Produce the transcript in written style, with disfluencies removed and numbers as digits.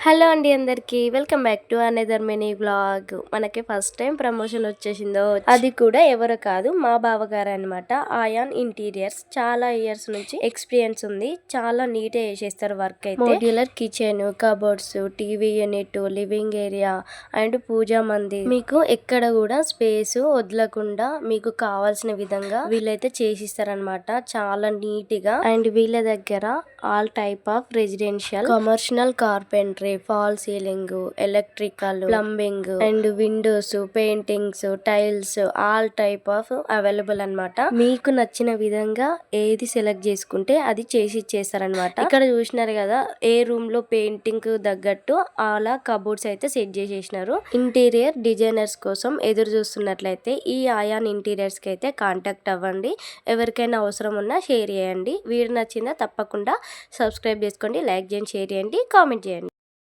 Hello అండి అందరికి welcome back to another mini vlog. మనకి ఫస్ట్ టైం ప్రమోషన్ వచ్చేసిందో, అది కూడా ఎవరో కాదు మా బావగారు అనమాట. ఆయాన్ ఇంటీరియర్స్ చాలా ఇయర్స్ నుంచి ఎక్స్పీరియన్స్ ఉంది. చాలా నీట్ గా చేసేస్తారు వర్క్ అయితే. Modular kitchen, cupboards, TV unit, living area and puja మంది, మీకు ఎక్కడ కూడా స్పేస్ వదలకుండా మీకు కావాల్సిన విధంగా వీళ్ళైతే చేసిస్తారనమాట. చాలా నీట్ గా. అండ్ వీళ్ళ దగ్గర all type of residential, commercial, carpentry, fall ceiling, electrical, plumbing and Windows, paintings, tiles all type of available అన్నమాట. మీకు నచ్చిన విధంగా ఏది సెలెక్ట్ చేసుకుంటే అది చేసి ఇచ్చేస్తారనమాట. ఇక్కడ చూసినారు కదా, ఏ రూమ్ లో పెయింటింగ్ తగ్గట్టు అలా కబోర్డ్స్ అయితే సెట్ చేసేసినారు. ఇంటీరియర్ డిజైనర్స్ కోసం ఎదురు చూస్తున్నట్లయితే ఈ ఆయాన్ ఇంటీరియర్స్ కి అయితే కాంటాక్ట్ అవ్వండి. ఎవరికైనా అవసరం ఉన్నా షేర్ చేయండి. వీడియో నచ్చిందా తప్పకుండా సబ్స్క్రైబ్ చేసుకోండి, లైక్ చేయండి, షేర్ చేయండి, కామెంట్ చేయండి.